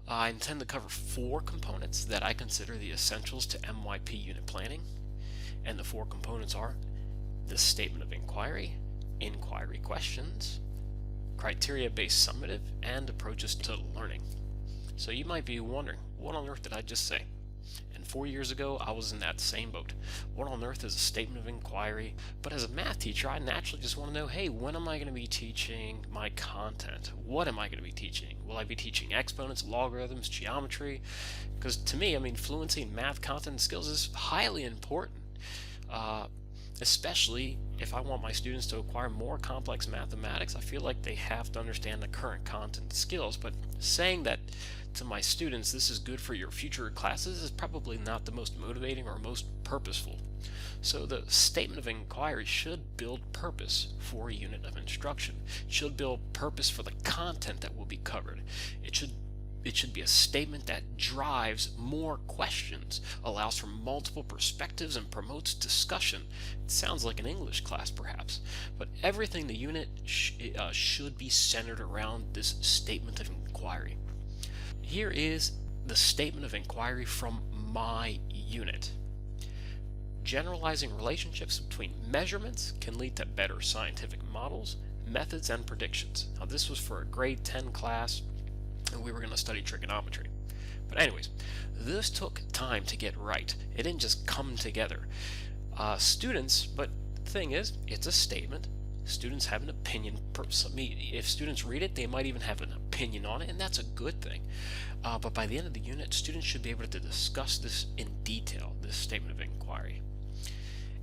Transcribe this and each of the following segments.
I intend to cover 4 components that I consider the essentials to MYP unit planning. And the 4 components are the statement of inquiry, inquiry questions, criteria-based summative, and approaches to learning. So you might be wondering, what on earth did I just say? And 4 years ago, I was in that same boat. What on earth is a statement of inquiry? But as a math teacher, I naturally just want to know, hey, when am I going to be teaching my content? What am I going to be teaching? Will I be teaching exponents, logarithms, geometry? Because to me, fluency in math content and skills is highly important. Especially if I want my students to acquire more complex mathematics. I feel like they have to understand the current content skills, but saying that to my students this is good for your future classes is probably not the most motivating or most purposeful. So the statement of inquiry should build purpose for a unit of instruction. It should build purpose for the content that will be covered. It should be a statement that drives more questions, allows for multiple perspectives, and promotes discussion. It sounds like an English class perhaps, but everything the unit should be centered around this statement of inquiry. Here is the statement of inquiry from my unit. Generalizing relationships between measurements can lead to better scientific models, methods, and predictions. Now this was for a grade 10 class, and we were going to study trigonometry. But anyways, this took time to get right. It didn't just come together. But the thing is, it's a statement. Students have an opinion. If students read it, they might even have an opinion on it, and that's a good thing. But by the end of the unit, students should be able to discuss this in detail, this statement of inquiry.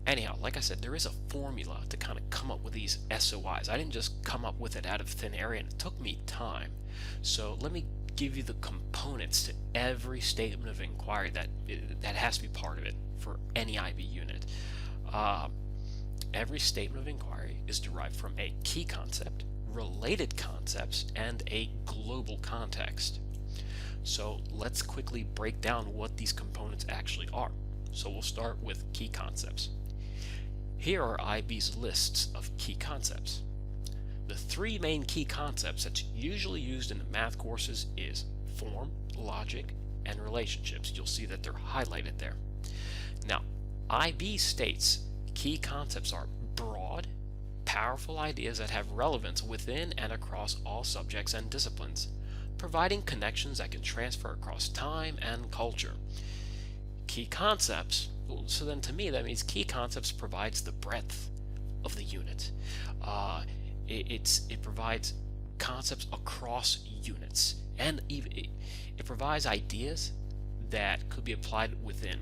Anyhow, like I said, there is a formula to kind of come up with these SOIs. I didn't just come up with it out of thin air, and it took me time. So let me give you the components to every statement of inquiry that has to be part of it for any IB unit. Every statement of inquiry is derived from a key concept, related concepts, and a global context. So let's quickly break down what these components actually are. So we'll start with key concepts. Here are IB's lists of key concepts. The 3 main key concepts that's usually used in the math courses is form, logic, and relationships. You'll see that they're highlighted there. Now, IB states key concepts are broad, powerful ideas that have relevance within and across all subjects and disciplines, providing connections that can transfer across time and culture. Key concepts, so then to me that means key concepts provides the breadth of the unit. It provides concepts across units, and it provides ideas that could be applied within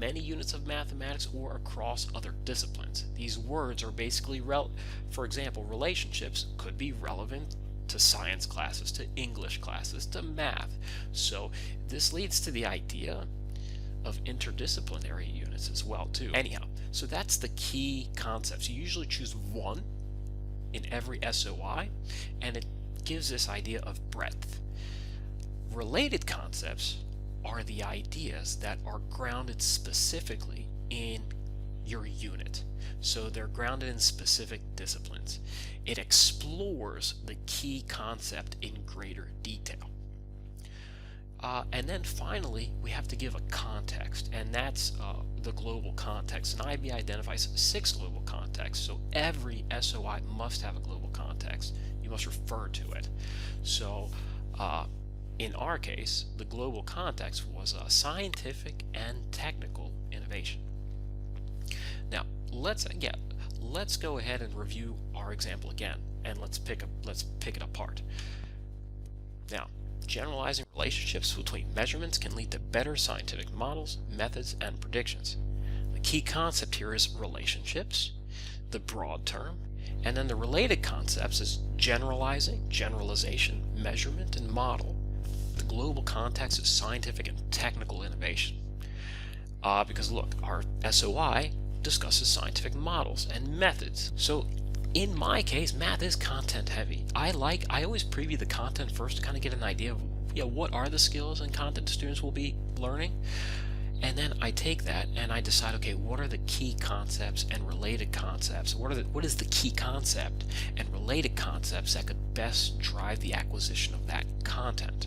many units of mathematics or across other disciplines. These words are basically, for example, relationships could be relevant to science classes, to English classes, to math. So this leads to the idea of interdisciplinary units as well too. Anyhow, so that's the key concepts. You usually choose one in every SOI, and it gives this idea of breadth. Related concepts are the ideas that are grounded specifically in your unit. So they're grounded in specific disciplines. It explores the key concept in greater detail. And then finally, we have to give a context, and that's the global context. And IB identifies 6 global contexts, so every SOI must have a global context. You must refer to it. So in our case, the global context was scientific and technical innovation. Now, let's go ahead and review our example again, and let's pick it apart. Now, generalizing relationships between measurements can lead to better scientific models, methods, and predictions. The key concept here is relationships, the broad term, and then the related concepts is generalizing, generalization, measurement, and model. The global context is scientific and technical innovation. Because look, our SOI discusses scientific models and methods. So in my case, math is content heavy. I always preview the content first to kind of get an idea of what are the skills and content students will be learning. And then I take that and I decide, okay, what are the key concepts and related concepts? What is the key concept and related concepts that could best drive the acquisition of that content?